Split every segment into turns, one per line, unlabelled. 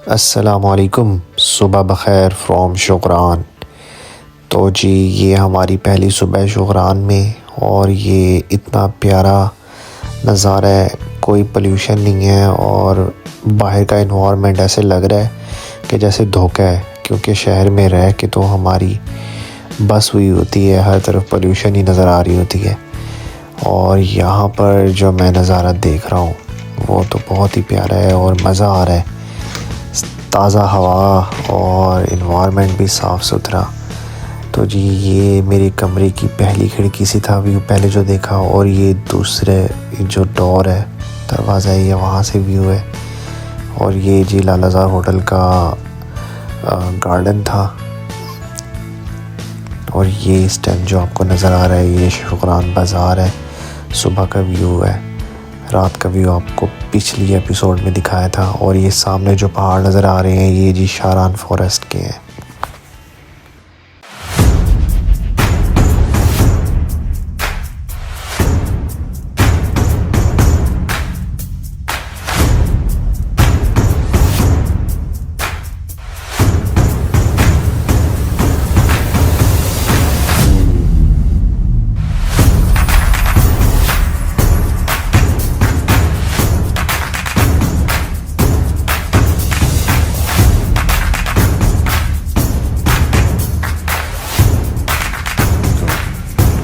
अस्सलामुअलैकुम, सुबह बख़ैर फ्रॉम शुक्रान। तो जी ये हमारी पहली सुबह शुक्रान में और ये इतना प्यारा नज़ारा है, कोई पोल्यूशन नहीं है और बाहर का इन्वायरमेंट ऐसे लग रहा है कि जैसे धोखा है, क्योंकि शहर में रह के तो हमारी बस हुई होती है, हर तरफ पोल्यूशन ही नज़र आ रही होती है। और यहाँ पर जो मैं नज़ारा देख रहा हूँ वो तो बहुत ही प्यारा है और मज़ा आ रहा है। ताज़ा हवा और इन्वायरमेंट भी साफ़ सुथरा। तो जी ये मेरे कमरे की पहली खिड़की से था व्यू पहले जो देखा, और ये दूसरे जो डोर है, दरवाज़ा है, ये वहाँ से व्यू है। और ये जी लालाज़ार होटल का गार्डन था। और ये इस टाइम जो आपको नज़र आ रहा है ये शुक्रान बाज़ार है। सुबह का व्यू है, रात का व्यू आपको पिछली एपिसोड में दिखाया था। और ये सामने जो पहाड़ नज़र आ रहे हैं ये जी शारान फॉरेस्ट के हैं।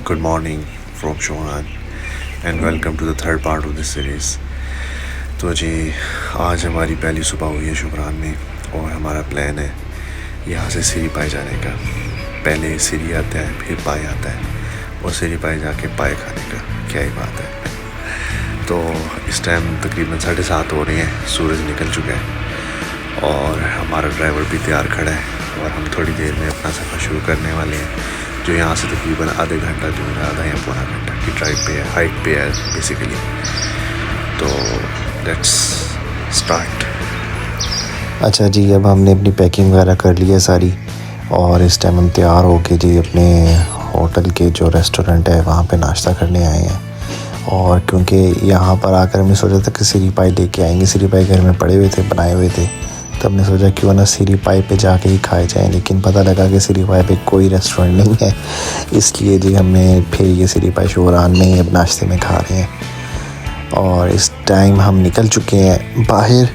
Good morning from Shohan and welcome to the third part of this series। तो जी आज हमारी पहली सुबह हुई है शुक्रान में और हमारा प्लान है यहाँ से सीरी पाए जाने का। पहले सीरी आता है फिर पाए आता है और सीरी पाए जाके पाए खाने का, क्या ही बात है। तो इस टाइम तकरीबन 7:30 हो रही हैं, सूरज निकल चुका है और हमारा ड्राइवर भी तैयार खड़ा है और हम थोड़ी देर में अपना सफ़र शुरू करने वाले हैं, जो यहाँ से तकरीबन आधे घंटा जो है, आधा या पौना घंटा की ड्राइव पे है, हाइट पे है बेसिकली। तो लेट्स स्टार्ट। अच्छा जी, अब हमने अपनी पैकिंग वगैरह कर ली है सारी और इस टाइम हम तैयार होके जी अपने होटल के जो रेस्टोरेंट है वहाँ पे नाश्ता करने आए हैं। और क्योंकि यहाँ पर आकर हमने सोचा था कि सीरी पाई लेके आएंगे, सीरी पाई घर में पड़े हुए थे, बनाए हुए थे, तब हमने सोचा क्यों ना सीरी पाई पे जाके ही खाए जाएं। लेकिन पता लगा कि सीरी पाई पे कोई रेस्टोरेंट नहीं है, इसलिए जी हमने फिर ये सीरी पाई शुक्रान में ही अब नाश्ते में खा रहे हैं। और इस टाइम हम निकल चुके हैं बाहर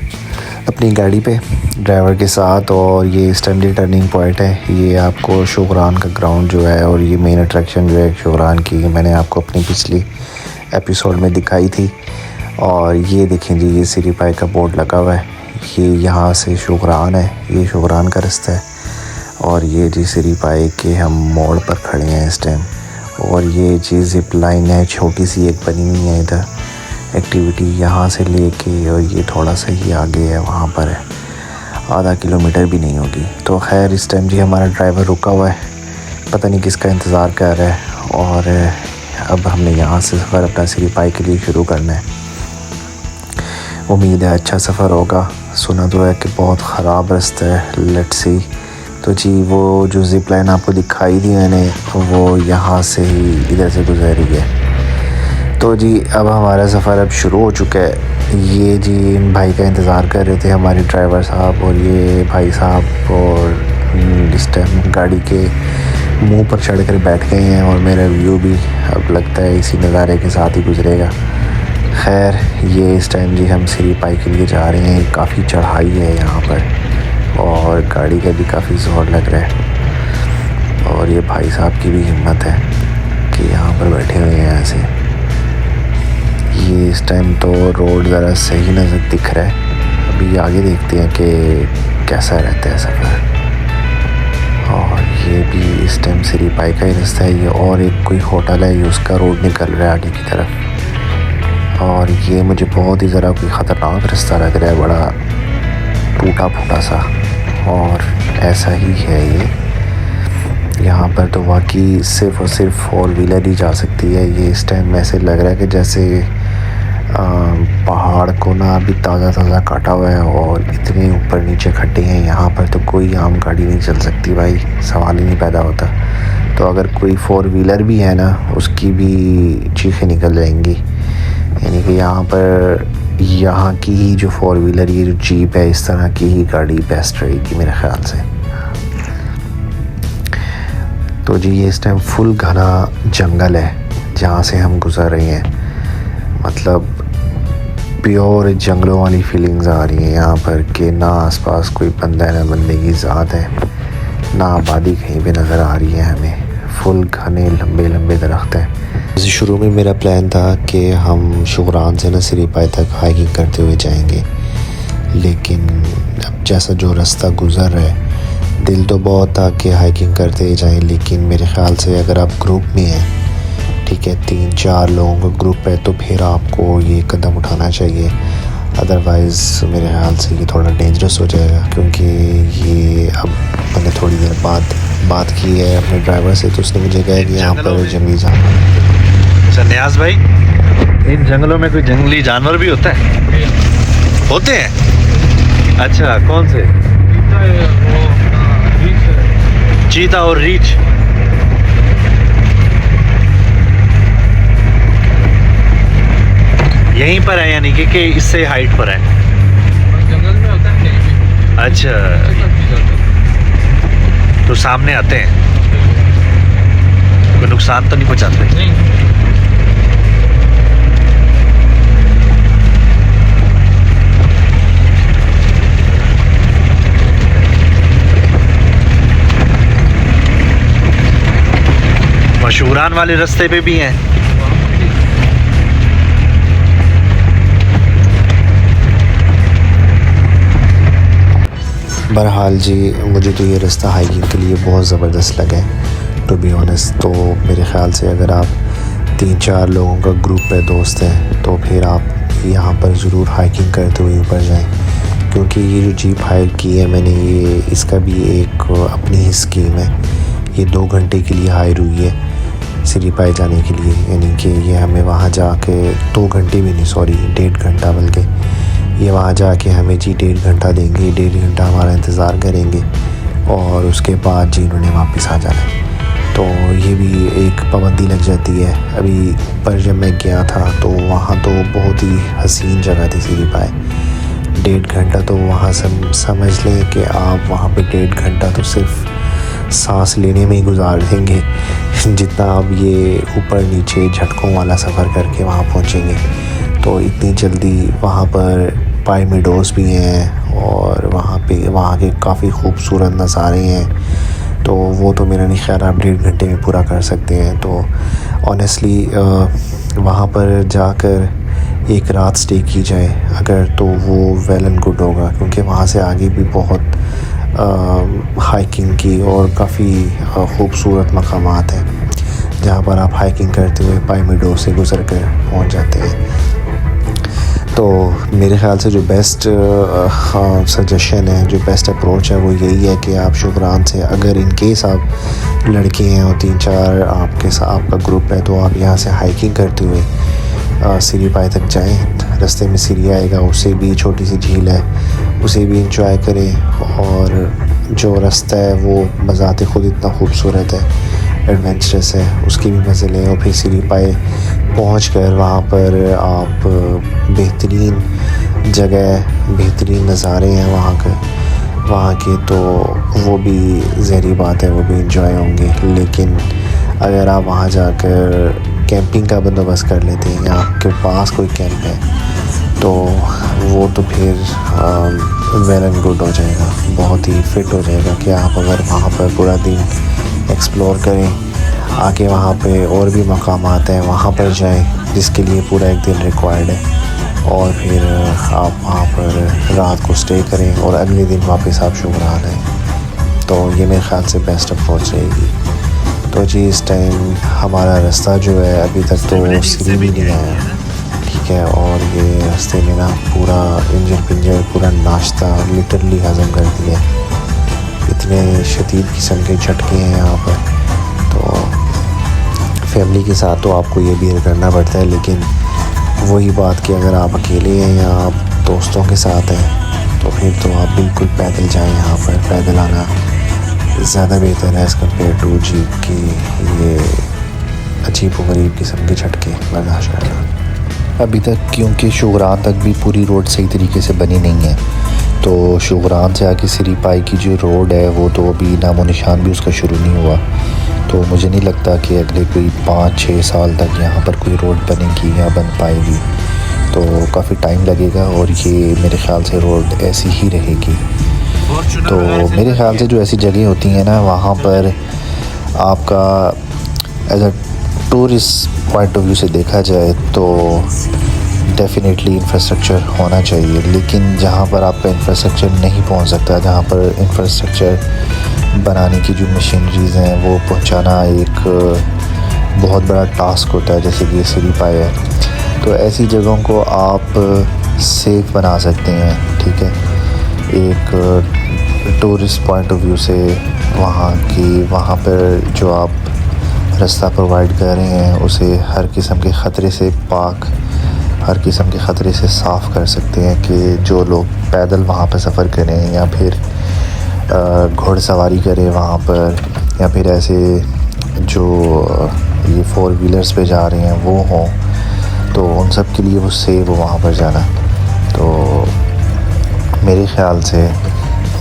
अपनी गाड़ी पे ड्राइवर के साथ। और ये इस टाइम टर्निंग पॉइंट है, ये आपको शुक्रान का ग्राउंड जो है और ये मेन अट्रैक्शन जो है शुक्रान की, मैंने आपको अपनी पिछली एपिसोड में दिखाई थी। और ये देखें जी, ये सीरी पाई का बोर्ड लगा हुआ है, ये यहाँ से शुक्रान है, ये शुक्रान का रास्ता है। और ये जी सीरी पाई के हम मोड़ पर खड़े हैं इस टाइम। और ये जी जिप लाइन है, छोटी सी एक बनी हुई है इधर एक्टिविटी, यहाँ से लेके और ये थोड़ा सा ही आगे है, वहाँ पर है, आधा किलोमीटर भी नहीं होगी। तो खैर इस टाइम जी हमारा ड्राइवर रुका हुआ है, पता नहीं किसका इंतज़ार कर रहा है। और अब हमने यहाँ से सफ़र अपना सीरी पाई के लिए शुरू करना है। उम्मीद है अच्छा सफ़र होगा। सुना तो है कि बहुत ख़राब रास्ता है, लेट्स सी। तो जी वो जो जिप लाइन आपको दिखाई थी मैंने, वो यहाँ से ही इधर से गुजरी है। तो जी अब हमारा सफ़र अब शुरू हो चुका है। ये जी इन भाई का इंतज़ार कर रहे थे हमारे ड्राइवर साहब और ये भाई साहब, और इस टाइम गाड़ी के मुंह पर चढ़ कर बैठ गए हैं और मेरा व्यू भी अब लगता है इसी नज़ारे के साथ ही गुजरेगा। खैर ये इस टाइम जी हम सीरी पाई के लिए जा रहे हैं, काफ़ी चढ़ाई है यहाँ पर और गाड़ी का भी काफ़ी जोर लग रहा है। और ये भाई साहब की भी हिम्मत है कि यहाँ पर बैठे हुए हैं ऐसे। ये इस टाइम तो रोड ज़रा सही नज़र दिख रहा है, अभी आगे देखते हैं कि कैसा रहता है सफ़र। और ये भी इस टाइम सीरी पाई का ही रास्ता है ये, और एक कोई होटल है, ये उसका रोड निकल रहा है आगे की तरफ। और ये मुझे बहुत ही ज़रा कोई ख़तरनाक रास्ता लग रहा है, बड़ा टूटा फूटा सा, और ऐसा ही है ये। यहाँ पर तो वाकई सिर्फ़ और सिर्फ 4 व्हीलर ही जा सकती है। ये इस टाइम ऐसे लग रहा है कि जैसे पहाड़ को ना अभी ताज़ा ताज़ा काटा हुआ है और इतने ऊपर नीचे खड्डे हैं, यहाँ पर तो कोई आम गाड़ी नहीं चल सकती भाई, सवाल ही नहीं पैदा होता। तो अगर कोई 4 व्हीलर भी है ना, उसकी भी चीखें निकल जाएंगी। यानी कि यहाँ पर यहाँ की ही जो 4 व्हीलर ये जो जीप है, इस तरह की ही गाड़ी बेस्ट रहेगी मेरे ख़्याल से। तो जी ये इस टाइम फुल घना जंगल है जहाँ से हम गुज़र रहे हैं। मतलब प्योर जंगलों वाली फीलिंग्स आ रही हैं यहाँ पर कि ना आसपास कोई बंदा ना बंदे की ज़ात है, ना आबादी कहीं पे नज़र आ रही है हमें। फुल घने लंबे लंबे दरख्त हैं। जैसे शुरू में मेरा प्लान था कि हम शुगरान से ना सिरीपाई तक हाइकिंग करते हुए जाएंगे, लेकिन अब जैसा जो रास्ता गुज़र रहा है, दिल तो बहुत था कि हाइकिंग करते ही जाएं, लेकिन मेरे ख़्याल से अगर आप ग्रुप में हैं, ठीक है, 3-4 लोगों का ग्रुप है, तो फिर आपको ये कदम उठाना चाहिए। अदरवाइज़ मेरे ख्याल से ये थोड़ा डेंजरस हो जाएगा, क्योंकि ये अब मैंने थोड़ी देर बाद बात की है अपने ड्राइवर से, तो उसने मुझे कहा कि यहाँ पर जंगली जानवर।
अच्छा नियाज़ भाई, इन जंगलों में कोई जंगली जानवर भी होता है? होते हैं? अच्छा, कौन से? चीता और रीछ। यहीं पर है यानी कि इससे हाइट पर है?
जंगल में होता है कहीं भी।
अच्छा, तो सामने आते हैं, कोई नुकसान तो नहीं पहुंचाते?
नहीं।
मशहूरान वाले रास्ते पे भी हैं?
बहरहाल जी, मुझे तो ये रास्ता हाइकिंग के लिए बहुत ज़बरदस्त लगा है टू बी ऑनेस्ट। तो मेरे ख़्याल से अगर आप 3-4 लोगों का ग्रुप है, दोस्त हैं, तो फिर आप यहाँ पर ज़रूर हाइकिंग करते हुए ऊपर जाएं, क्योंकि ये जो जीप हायर की है मैंने, ये इसका भी एक अपनी ही स्कीम है। ये 2 घंटे के लिए हायर हुई है सिरीपाई जाने के लिए, यानी कि ये हमें वहाँ जाके 2 घंटे भी नहीं, सॉरी 1.5 घंटा, बल्कि ये वहाँ जाके हमें जी 1.5 घंटा देंगे, 1.5 घंटा हमारा इंतज़ार करेंगे और उसके बाद जी उन्होंने वापस आ जाना है। तो ये भी एक पाबंदी लग जाती है। अभी ऊपर जब मैं गया था तो वहाँ तो बहुत ही हसीन जगह थी सिरीपाई। 1.5 घंटा तो वहाँ समझ लें कि आप वहाँ पे 1.5 घंटा तो सिर्फ सांस लेने में ही गुजार देंगे, जितना आप ये ऊपर नीचे झटकों वाला सफ़र करके वहाँ पहुँचेंगे। तो इतनी जल्दी वहाँ पर पाइमेडोस भी हैं और वहाँ के काफ़ी खूबसूरत नज़ारे हैं, तो वो तो मेरा नहीं ख्याल आप 1.5 घंटे में पूरा कर सकते हैं। तो ऑनेस्टली वहाँ पर जाकर एक रात स्टे की जाए अगर, तो वो वेल एंड गुड होगा, क्योंकि वहाँ से आगे भी बहुत हाइकिंग की और काफ़ी खूबसूरत मकामात हैं जहाँ पर आप हाइकिंग करते हुए पाइमेडोस से गुज़र कर पहुँच जाते हैं। तो मेरे ख़्याल से जो बेस्ट सजेशन है, जो बेस्ट अप्रोच है, वो यही है कि आप शुगरान से, अगर इन केस आप लड़के हैं और 3-4 आपका ग्रुप है, तो आप यहाँ से हाइकिंग करते हुए सिरीपाई तक जाएं। रास्ते में सीरी आएगा, उससे भी छोटी सी झील है, उसे भी इंजॉय करें। और जो रास्ता है वो बज़ाते ख़ुद इतना खूबसूरत है, एडवेंचरस है, उसकी भी मज़े लें। और फिर सिरीपाई पहुंचकर वहाँ पर आप बेहतरीन जगह, बेहतरीन नज़ारे हैं वहाँ के, तो वो भी ज़हरी बात है, वो भी इंजॉय होंगे। लेकिन अगर आप वहाँ जाकर कैंपिंग का बंदोबस्त कर लेते हैं या आपके पास कोई कैंप है, तो वो तो फिर वेल एंड गुड हो जाएगा, बहुत ही फिट हो जाएगा कि आप अगर वहाँ पर पूरा दिन एक्सप्लोर करें, आके वहाँ पे और भी मकामात हैं वहाँ पर जाएं, जिसके लिए पूरा एक दिन रिक्वायर्ड है, और फिर आप वहाँ पर रात को स्टे करें और अगले दिन वापस आप शुगरान आएँ। तो ये मेरे ख़्याल से बेस्ट अप्रोच रहेगी। तो जी इस टाइम हमारा रास्ता जो है अभी तक तो सीरी भी नहीं आया, ठीक है, और ये रास्ते में ना पूरा इंजर पिंजर, पूरा नाश्ता लिटरली हज़म कर दिया। इतने शदीद किस्म के झटके हैं यहाँ पर। तो फैमिली के साथ तो आपको ये भी करना पड़ता है, लेकिन वही बात कि अगर आप अकेले हैं या आप दोस्तों के साथ हैं, तो फिर तो आप बिल्कुल पैदल जाएं। यहाँ पर पैदल आना ज़्यादा बेहतर है एज़ कम्पेयर टू जीप की ये अजीब व गरीब किस्म के झटके बर्दाश्त करना।
अभी तक, क्योंकि शुगरान तक भी पूरी रोड सही तरीके से बनी नहीं है, तो शुगरान से आके सिरी पाई की जो रोड है वो तो अभी नामो निशान भी उसका शुरू नहीं हुआ। तो मुझे नहीं लगता कि अगले कोई 5-6 साल तक यहाँ पर कोई रोड बनेगी या बन पाएगी, तो काफ़ी टाइम लगेगा और ये मेरे ख़्याल से रोड ऐसी ही रहेगी। तो मेरे ख़्याल से जो ऐसी जगह होती हैं ना, वहाँ पर आपका as a tourist point of view से देखा जाए तो डेफिनेटली इंफ्रास्ट्रक्चर होना चाहिए, लेकिन जहाँ पर आपका इंफ्रास्ट्रक्चर नहीं पहुँच सकता, जहाँ पर इंफ्रास्ट्रक्चर बनाने की जो मशीनरीज़ हैं वो पहुँचाना एक बहुत बड़ा टास्क होता है, जैसे कि सिरी पाई है, तो ऐसी जगहों को आप सेफ़ बना सकते हैं। ठीक है, एक टूरिस्ट पॉइंट ऑफ व्यू से वहाँ पर जो आप रास्ता प्रोवाइड कर रहे हैं उसे हर किस्म के ख़तरे से पाक, हर किस्म के ख़तरे से साफ़ कर सकते हैं कि जो लोग पैदल वहाँ पर सफ़र करें या फिर घुड़सवारी करें वहाँ पर, या फिर ऐसे जो ये 4 व्हीलर्स पे जा रहे हैं वो हों, तो उन सब के लिए वो सेफ हो वहाँ पर जाना। तो मेरे ख़्याल से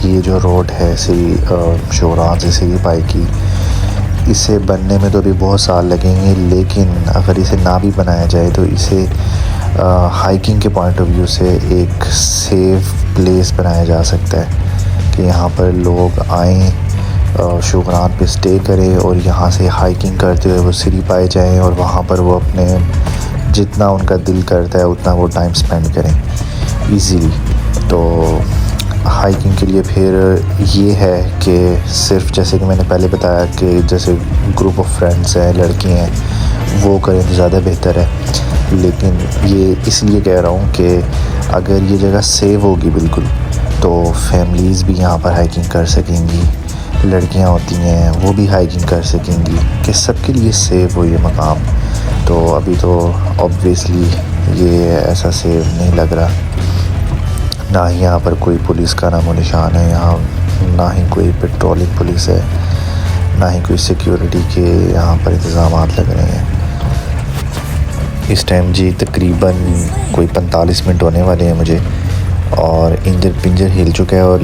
ये जो रोड है शुगरान से सिरी पाई की, इसे बनने में तो अभी बहुत साल लगेंगे, लेकिन अगर इसे ना भी बनाया जाए तो इसे हाइकिंग के पॉइंट ऑफ व्यू से एक सेफ़ प्लेस बनाया जा सकता है कि यहाँ पर लोग आएँ, शुगरान पे स्टे करें और यहाँ से हाइकिंग करते हुए वो सिरी पाई जाएँ और वहाँ पर वो अपने जितना उनका दिल करता है उतना वो टाइम स्पेंड करें ईज़िली। तो हाइकिंग के लिए फिर ये है कि सिर्फ जैसे कि मैंने पहले बताया कि जैसे ग्रुप ऑफ फ्रेंड्स हैं, लड़की हैं, वो करें तो ज़्यादा बेहतर है। लेकिन ये इसलिए कह रहा हूँ कि अगर ये जगह सेव होगी बिल्कुल, तो फैमिलीज़ भी यहाँ पर हाइकिंग कर सकेंगी, लड़कियाँ होती हैं वो भी हाइकिंग कर सकेंगी, कि सबके लिए सेव हो ये मकाम। तो अभी तो ऑब्वियसली ये ऐसा सेव नहीं लग रहा, ना ही यहाँ पर कोई पुलिस का नामो निशान है, यहाँ ना ही कोई पेट्रोलिंग पुलिस है, ना ही कोई सिक्योरिटी के यहाँ पर इंतज़ाम लग रहे हैं। इस टाइम जी तकरीबन कोई 45 मिनट होने वाले हैं मुझे, और इंजर पिंजर हिल चुका है और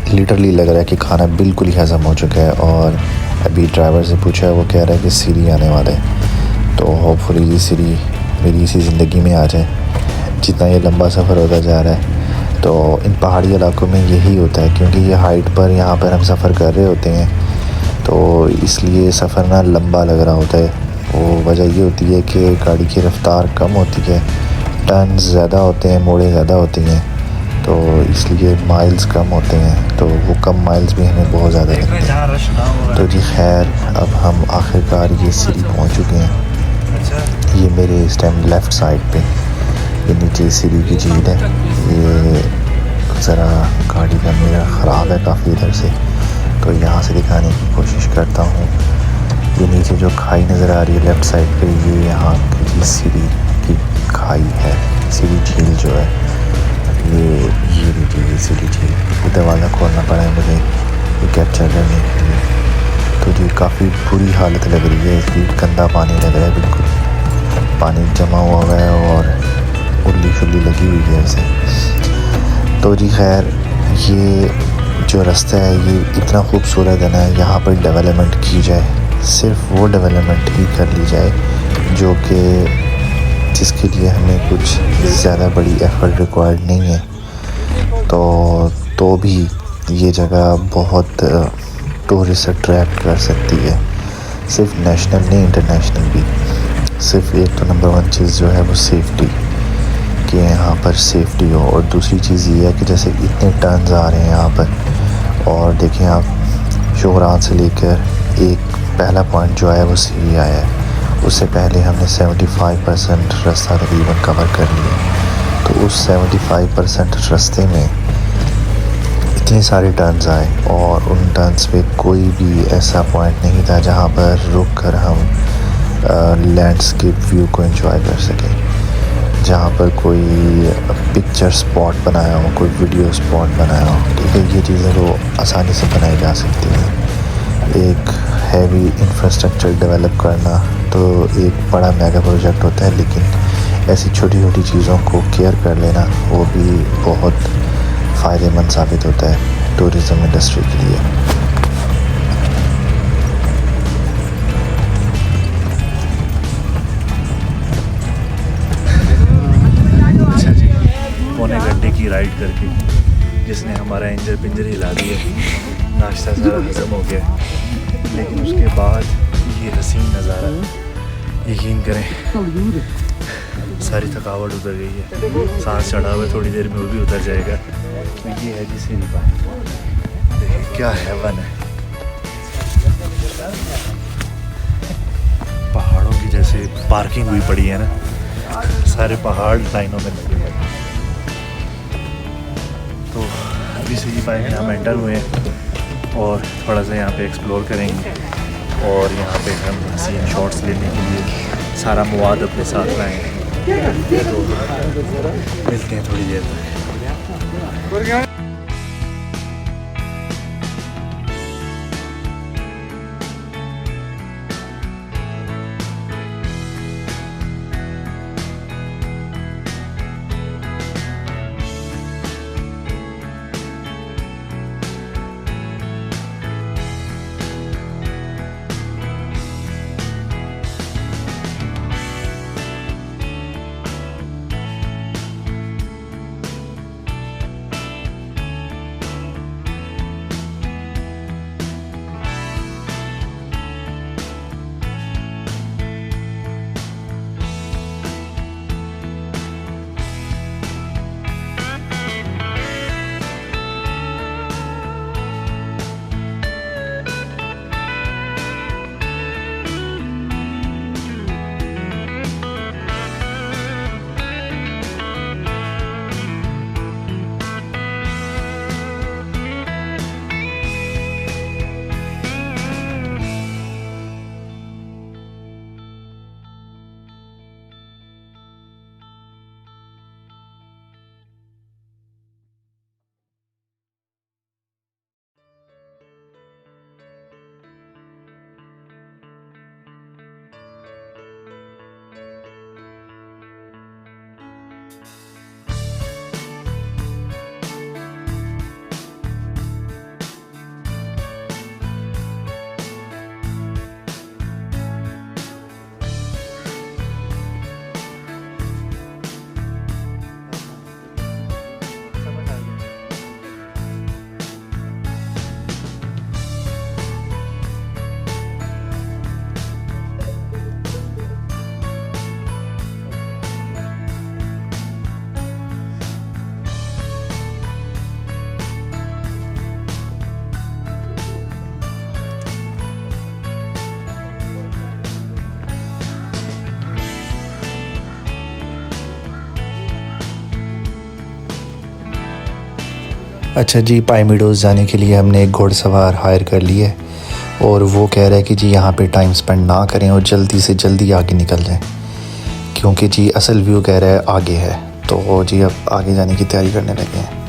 लिटरली लग रहा है कि खाना बिल्कुल ही हज़म हो चुका है। और अभी ड्राइवर से पूछा है, वो कह रहा है कि सिरी आने वाला है, तो होपफुली ये सिरी मेरी इसी ज़िंदगी में आ जाए। जितना ये लंबा सफ़र होता जा रहा है, तो इन पहाड़ी इलाकों में यही होता है, क्योंकि ये हाइट पर यहाँ पर हम सफ़र कर रहे होते हैं, तो इसलिए सफ़र ना लंबा लग रहा होता है। वो वजह ये होती है कि गाड़ी की रफ़्तार कम होती है, टर्न ज़्यादा होते हैं, मोड़ें ज़्यादा होती हैं, तो इसलिए माइल्स कम होते हैं, तो वो कम माइल्स भी हमें बहुत ज़्यादा लगते हैं। तो जी खैर, अब हम आखिरकार ये सिरी पहुँच चुके हैं। ये मेरे इस टाइम लेफ़्ट साइड पे ये नीचे सिरी की झील है। ये ज़रा गाड़ी का मिरर ख़राब है काफ़ी इधर से, तो यहाँ से दिखाने की कोशिश करता हूँ। ये नीचे जो खाई नज़र आ रही है लेफ़्ट साइड पे, ये यहाँ की सिरी की खाई है, सिरी झील जो है ये नीचे सिरी झील। दरवाज़ा खोलना पड़ा है मुझे ये कैप्चर करने के लिए। तो जी काफ़ी बुरी हालत लग रही है इसकी, गंदा पानी लग रहा है, बिल्कुल पानी जमा हुआ है और उल्ली शुल्ली लगी हुई है इसे। तो जी खैर, ये जो रास्ता है ये इतना खूबसूरत है ना, यहाँ पर डेवलपमेंट की जाए, सिर्फ वो डेवलपमेंट ही कर ली जाए जो कि जिसके लिए हमें कुछ ज़्यादा बड़ी एफर्ट रिक्वायर्ड नहीं है, तो भी ये जगह बहुत टूरिस्ट अट्रैक्ट कर सकती है, सिर्फ नेशनल नहीं इंटरनेशनल भी। सिर्फ एक तो नंबर 1 चीज़ जो है वो सेफ्टी, कि यहाँ पर सेफ्टी हो, और दूसरी चीज़ ये है कि जैसे इतने टर्न्स आ रहे हैं यहाँ पर, और देखें आप शुगरान से लेकर एक पहला पॉइंट जो आया वो सिरी आया है, उससे पहले हमने 75% रास्ता तकरीबन कवर कर लिया। तो उस 75% रास्ते में इतने सारे टर्न्स आए, और उन टर्न्स पे कोई भी ऐसा पॉइंट नहीं था जहाँ पर रुक कर हम लैंडस्केप व्यू को एंजॉय कर सकें, जहाँ पर कोई पिक्चर स्पॉट बनाया हो, कोई वीडियो स्पॉट बनाया हो। ठीक है, ये चीज़ें तो आसानी से बनाई जा सकती हैं। एक हैवी इंफ्रास्ट्रक्चर डेवलप करना तो एक बड़ा मेगा प्रोजेक्ट होता है, लेकिन ऐसी छोटी छोटी चीज़ों को केयर कर लेना वो भी बहुत फ़ायदेमंद साबित होता है टूरिज़म इंडस्ट्री के लिए।
अच्छा जी, पौने घंटे की राइड करके जिसने हमारा इंजर पिंजर हिला दिया, नाश्ता सारा हज़म हो गया, लेकिन उसके बाद ये हसीन नज़ारा, यकीन करें सारी थकावट उतर गई है। सांस चढ़ा हुआ थोड़ी देर में वो भी उतर जाएगा। तो ये है जी सीरी पार, देखिए क्या हेवन है, पहाड़ों की जैसे पार्किंग हुई पड़ी है ना, सारे पहाड़ लाइनों में लगे हैं। तो अभी से ही पाए हम एंटर हुए हैं और थोड़ा सा यहाँ पे एक्सप्लोर करेंगे और यहाँ पे हम हसीन शॉट्स लेने के लिए सारा मवाद अपने साथ लाए हैं। तो मिलते हैं थोड़ी देर तक।
अच्छा जी, पाइमीडोज़ जाने के लिए हमने एक घोड़सवार हायर कर लिया है और वो कह रहा है कि जी यहाँ पे टाइम स्पेंड ना करें और जल्दी से जल्दी आगे निकल जाएं, क्योंकि जी असल व्यू कह रहा है आगे है। तो जी अब आगे जाने की तैयारी करने लगे हैं।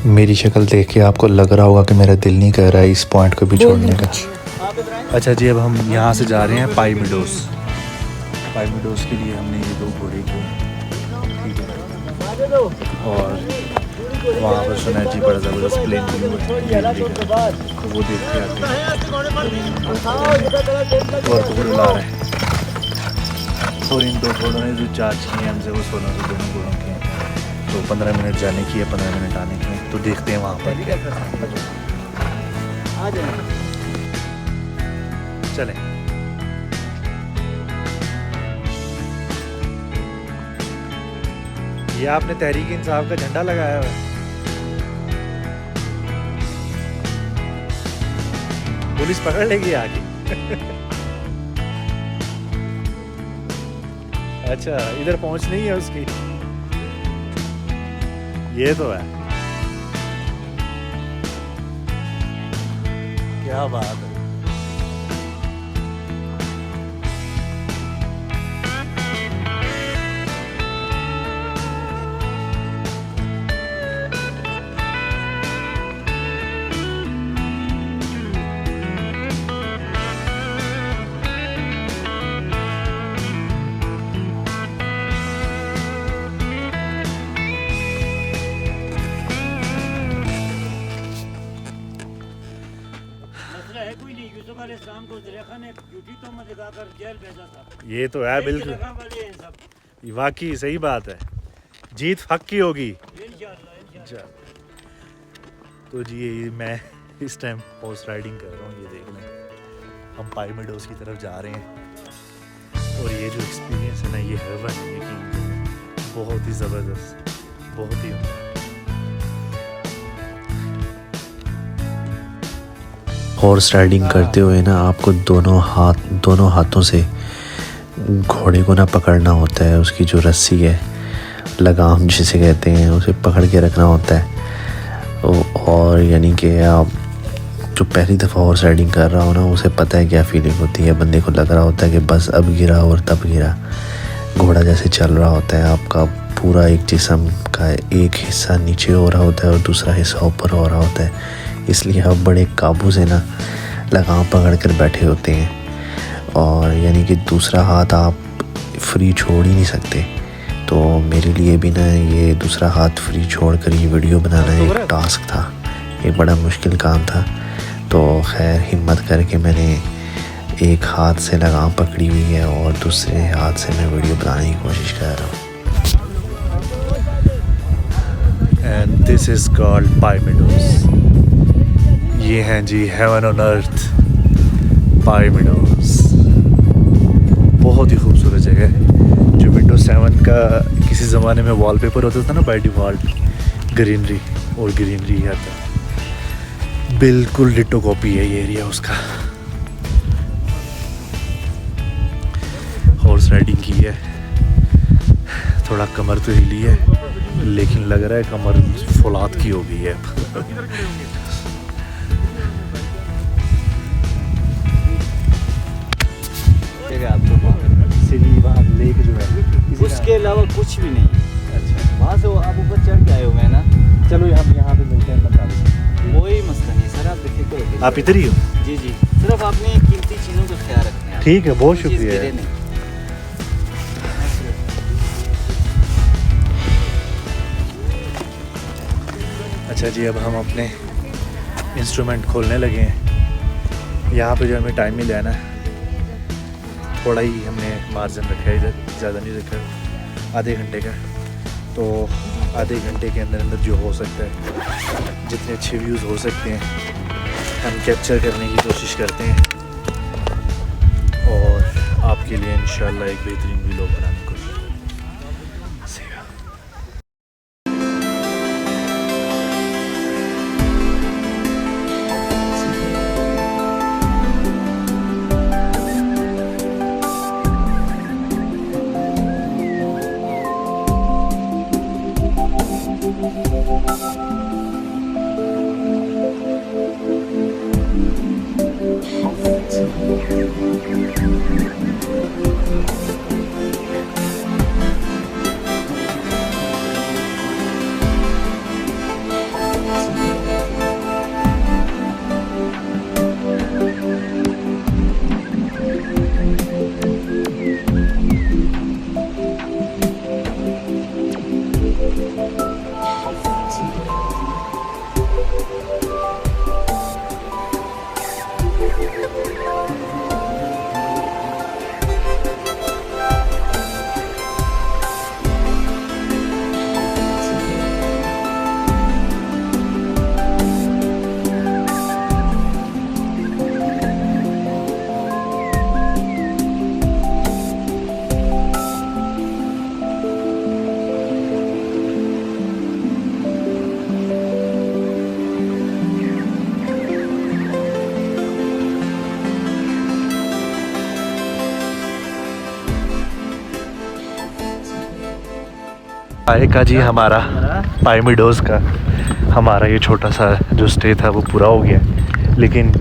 मेरी शक्ल देख के आपको लग रहा होगा कि मेरा दिल नहीं कर रहा है इस पॉइंट को भी छोड़ने का।
अच्छा जी, अब हम यहाँ से जा रहे हैं पाइमीडोज़। पाइमीडोज़ के लिए हमने ये 2 घोड़े किए, ठीक है, और वहाँ पर सुना है जी बड़ा ज़बरदस्त प्लेन व्यू है, तो वो देखते आते हैं। और घोड़े ला रहे हैं और इन 2 घोड़ों ने जो चार्ज किए हैं हमसे वो 1600 दोनों घोड़ों के हैं। तो 15 मिनट जाने की है, 15 मिनट आने की है, तो देखते हैं वहाँ पर क्या। चलें। ये आपने तहरीक इंसाफ का झंडा लगाया हुआ है। पुलिस पकड़ लेगी आगे। अच्छा, इधर पहुंच नहीं है उसकी, ये तो है। क्या बात है।
ऐसा है कोई नहीं। यूसुफ अलैहिस्सलाम को ज़ुलेखा ने झूठी तोहमत लगाकर जेल भेजा था।
ये तो है बिल्कुल,
ज़ुलेखा वाले हैं सब।
वाकई सही बात है, जीत हक की होगी
इंशाअल्लाह।
तो जी ये मैं इस टाइम हॉर्स राइडिंग कर रहा हूँ, ये देख लें हम पाई मेडोज की तरफ जा रहे हैं और ये जो एक्सपीरियंस है ना ये हेवन है, यकीन बहुत ही ज़बरदस्त, बहुत ही उम्दा।
हॉर्स राइडिंग करते हुए ना आपको दोनों हाथों से घोड़े को ना पकड़ना होता है, उसकी जो रस्सी है लगाम जिसे कहते हैं उसे पकड़ के रखना होता है। और यानी कि आप जो पहली दफ़ा हॉर्स राइडिंग कर रहा हो ना उसे पता है क्या फीलिंग होती है। बंदे को लग रहा होता है कि बस अब गिरा और तब गिरा। घोड़ा जैसे चल रहा होता है, आपका पूरा एक जिस्म का एक हिस्सा नीचे हो रहा होता है और दूसरा हिस्सा ऊपर हो रहा होता है, इसलिए आप बड़े काबू से ना लगाम पकड़ कर बैठे होते हैं और यानी कि दूसरा हाथ आप फ्री छोड़ ही नहीं सकते। तो मेरे लिए भी ना ये दूसरा हाथ फ्री छोड़ कर ये वीडियो बनाना एक टास्क था, एक बड़ा मुश्किल काम था। तो खैर हिम्मत करके मैंने एक हाथ से लगाम पकड़ी हुई है और दूसरे हाथ से मैं वीडियो बनाने की कोशिश कर रहा हूँ।
And this is called Paye meadows. ये हैं जी heaven on earth Paye meadows. बहुत ही खूबसूरत जगह है। जो विंडोज 7 का किसी ज़माने में वॉलपेपर होता था ना बाय डिफ़ॉल्ट, ग्रीनरी और ग्रीनरी आता है, बिल्कुल डिटो कॉपी है ये एरिया उसका। हॉर्स राइडिंग की है, थोड़ा कमर तो हिली है लेकिन लग रहा है कमर फौलाद की हो गई है। लेक जो है
उसके अलावा कुछ भी नहीं।
अच्छा,
वहाँ से आप ऊपर चढ़ के आए हुए हैं ना,
चलो हम यहाँ पे मिलते हैं 45।
कोई मसला नहीं सर, आप बेफिक्र
आप इधर ही हो?
जी जी, सिर्फ आपने कीमती चीज़ों का ख्याल रखना है।
ठीक है, बहुत
कोई चीज़
शुक्रिया।
गिरे नहीं।
अच्छा जी, अब हम अपने इंस्ट्रूमेंट खोलने लगे हैं। यहाँ पे जो हमें टाइम मिला है ना, थोड़ा ही हमने मार्जिन रखा है, इधर ज़्यादा नहीं रखा, आधे घंटे का। तो आधे घंटे के अंदर अंदर जो हो सकता है, जितने अच्छे व्यूज़ हो सकते हैं हम कैप्चर करने की कोशिश करते हैं और आपके लिए इंशाल्लाह एक बेहतरीन व्लॉग बनाने की कोशिश करेंगे। आए का जी हमारा पाई मेडोज का हमारा ये छोटा सा जो स्टे था वो पूरा हो गया, लेकिन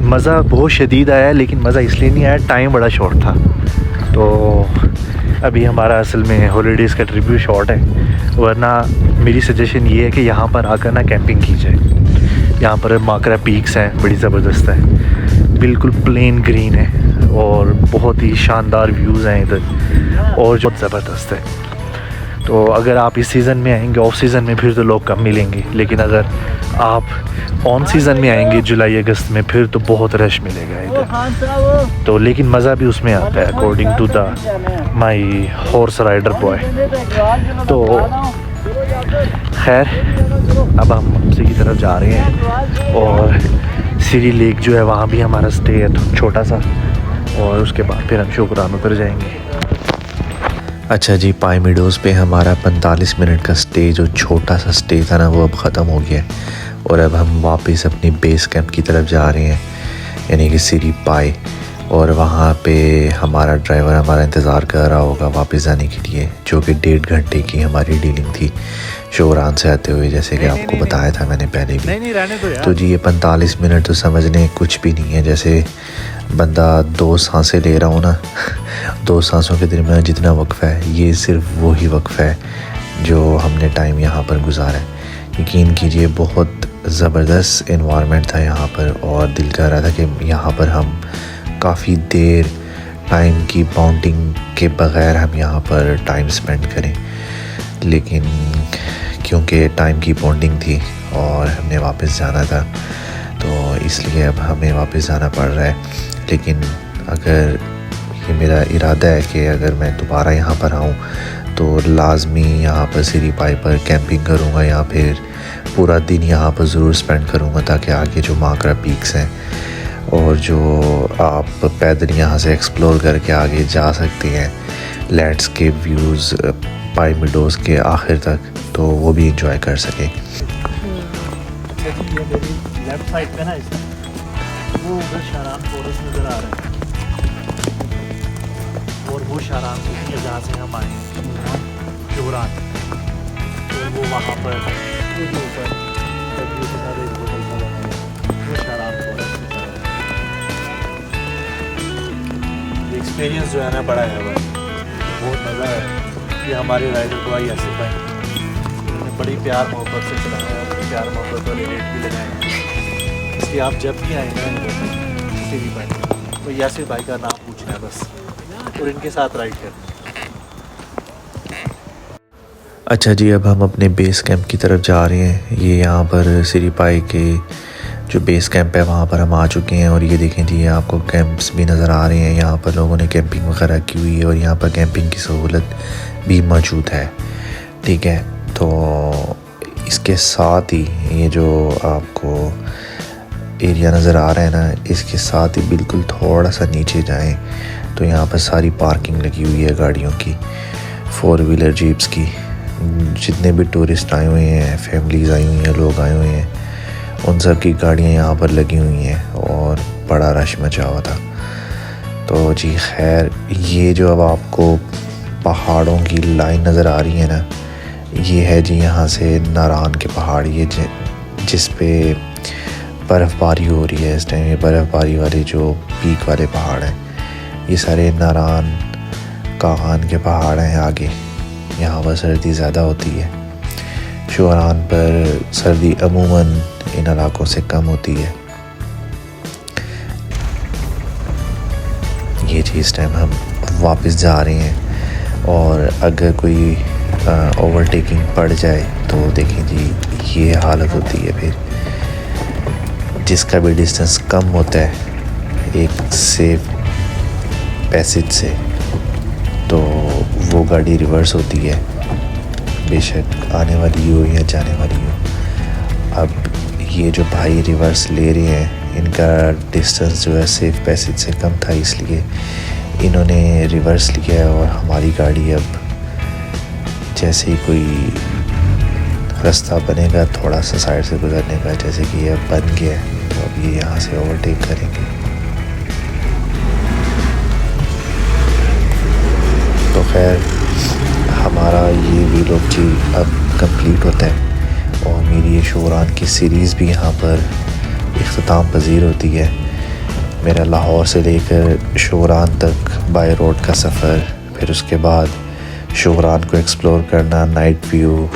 मज़ा बहुत शदीद आया। लेकिन मज़ा इसलिए नहीं आया, टाइम बड़ा शॉर्ट था। तो अभी हमारा असल में हॉलीडेज़ का ट्रिप भी शॉर्ट है, वरना मेरी सजेशन ये है कि यहाँ पर आकर ना कैंपिंग की जाए। यहाँ पर माकरा पीक्स हैं, बड़ी ज़बरदस्त है, बिल्कुल प्लेन ग्रीन है और बहुत ही शानदार व्यूज़ हैं इधर और जो ज़बरदस्त है। तो अगर आप इस सीज़न में आएंगे, ऑफ सीज़न में, फिर तो लोग कम मिलेंगे, लेकिन अगर आप ऑन सीज़न में आएंगे जुलाई अगस्त में, फिर तो बहुत रश मिलेगा इधर। तो लेकिन मज़ा भी उसमें आता है, according to the my horse rider boy. तो खैर अब हम मक्सी की तरफ जा रहे हैं और सीरी लेक जो है वहाँ भी हमारा स्टे है तो छोटा सा, और उसके बाद फिर हम शुक्रान उतर जाएंगे।
अच्छा जी, पाई मीडोज़ पे हमारा 45 मिनट का स्टे, जो छोटा सा स्टे था ना, वो अब ख़त्म हो गया है और अब हम वापस अपनी बेस कैंप की तरफ जा रहे हैं, यानी कि सिरी पाई। और वहाँ पे हमारा ड्राइवर हमारा इंतज़ार कर रहा होगा वापस जाने के लिए, जो कि 1.5 घंटे की हमारी डीलिंग थी शोरान से आते हुए, जैसे कि आपको बताया था मैंने पहले भी। तो जी ये 45 मिनट तो समझने कुछ भी नहीं है, जैसे बंदा 2 सांसें ले रहा हो ना 2 सांसों के दरमियान जितना वक्फ़ा है, ये सिर्फ वही वक्फ़ा है जो हमने टाइम यहाँ पर गुजारा है। यकीन कीजिए बहुत ज़बरदस्त एनवायरनमेंट था यहाँ पर, और दिल कर रहा था कि यहाँ पर हम काफ़ी देर टाइम की बाउंडिंग के बग़ैर हम यहाँ पर टाइम स्पेंड करें, लेकिन क्योंकि टाइम की बॉन्डिंग थी और हमने वापस जाना था तो इसलिए अब हमें वापस जाना पड़ रहा है। लेकिन अगर ये मेरा इरादा है कि अगर मैं दोबारा यहाँ पर आऊँ तो लाजमी यहाँ पर सिरी पाई पर कैंपिंग करूँगा या फिर पूरा दिन यहाँ पर ज़रूर स्पेंड करूँगा, ताकि आगे जो माकरा पीक्स हैं और जो आप पैदल यहाँ से एक्सप्लोर करके आगे जा सकते हैं, लैंडस्केप व्यूज़ पाई मीडोज़ के आखिर तक, तो वो भी इंजॉय कर सकें।
लेफ्ट साइड पे ना वो उधर शारान फॉरेस्ट नज़र आ रहा है, और वो शारान है जहाँ से हम आए हैं शुरान, और वो वहाँ पर ऊपर वो शारान फॉरेस्ट एक्सपीरियंस जो है ना बड़ा है भाई, बहुत मज़ा है। ये हमारे राइडर को आई आसिफ भाई, उन्होंने बड़ी प्यार मोहब्बत से चलाया, प्यार मोहब्बत वाले रेट भी लगाए हैं, इसलिए आप जब भी आएंगे ना सिरी पाई तो यासिर भाई का नाम पूछना है बस, और इनके साथ राइड करना।
अच्छा जी, अब हम अपने बेस कैंप की तरफ जा रहे हैं। ये यहाँ पर सिरी पाई के जो बेस कैंप है वहाँ पर हम आ चुके हैं, और ये देखें जी आपको कैंप्स भी नज़र आ रहे हैं, यहाँ पर लोगों ने कैंपिंग वगैरह की हुई है और यहाँ पर कैंपिंग की सहूलत भी मौजूद है। ठीक है, तो इसके साथ ही ये जो आपको एरिया नज़र आ रहा है ना, इसके साथ ही बिल्कुल थोड़ा सा नीचे जाएं तो यहाँ पर सारी पार्किंग लगी हुई है गाड़ियों की, 4 व्हीलर जीप्स की। जितने भी टूरिस्ट आए हुए हैं, फैमिलीज़ आई हुई हैं, लोग आए हुए हैं, उन सब की गाड़ियाँ यहाँ पर लगी हुई हैं और बड़ा रश मचा हुआ था। तो जी खैर, ये जो अब आपको पहाड़ों की लाइन नज़र आ रही है ना, ये है जी यहाँ से नारान के पहाड़, ये जिस पे बर्फ़बारी हो रही है इस टाइम। ये बर्फ़बारी वाले जो पीक वाले पहाड़ हैं, ये सारे नारान कागान के पहाड़ हैं आगे। यहाँ पर सर्दी ज़्यादा होती है, शुरान पर सर्दी अमूमन इन इलाकों से कम होती है। ये चीज़ टाइम हम वापस जा रहे हैं, और अगर कोई ओवरटेकिंग पड़ जाए तो देखें जी ये हालत होती है। फिर जिसका भी डिस्टेंस कम होता है एक सेफ पैसेज से, तो वो गाड़ी रिवर्स होती है, बेशक आने वाली हो या जाने वाली हो। अब ये जो भाई रिवर्स ले रहे हैं, इनका डिस्टेंस जो है सेफ पैसेज से कम था, इसलिए इन्होंने रिवर्स लिया है, और हमारी गाड़ी अब जैसे ही कोई रास्ता बनेगा थोड़ा सा साइड से गुजरने का, जैसे कि ये बन गया है, तो अब ये यहाँ से ओवरटेक करेंगे। तो खैर हमारा ये वीलॉग जी अब कंप्लीट होता है, और मेरी ये शुरान की सीरीज़ भी यहाँ पर इख्तिताम पजीर होती है। मेरा लाहौर से लेकर शुरान तक बाय रोड का सफ़र, फिर उसके बाद शुरान को एक्सप्लोर करना, नाइट व्यू,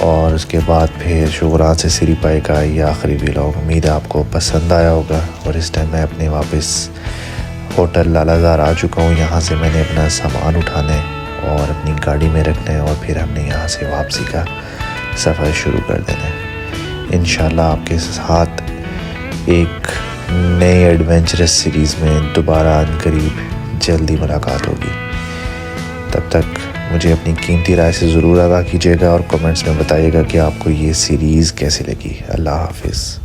और उसके बाद फिर शुरान से सिरी पाई का ये आखिरी व्लॉग। उम्मीद है आपको पसंद आया होगा। और इस टाइम मैं अपने वापस होटल लालाजार आ चुका हूँ। यहाँ से मैंने अपना सामान उठाना है और अपनी गाड़ी में रखना है और फिर हमने यहाँ से वापसी का सफ़र शुरू कर देना है। इंशाल्लाह आपके साथ एक नए एडवेंचरस सीरीज़ में दोबारा अनकरीब जल्दी मुलाकात होगी। तब तक मुझे अपनी कीमती राय से ज़रूर आगाह कीजिएगा और कमेंट्स में बताइएगा कि आपको ये सीरीज़ कैसी लगी। अल्लाह हाफ़िज़।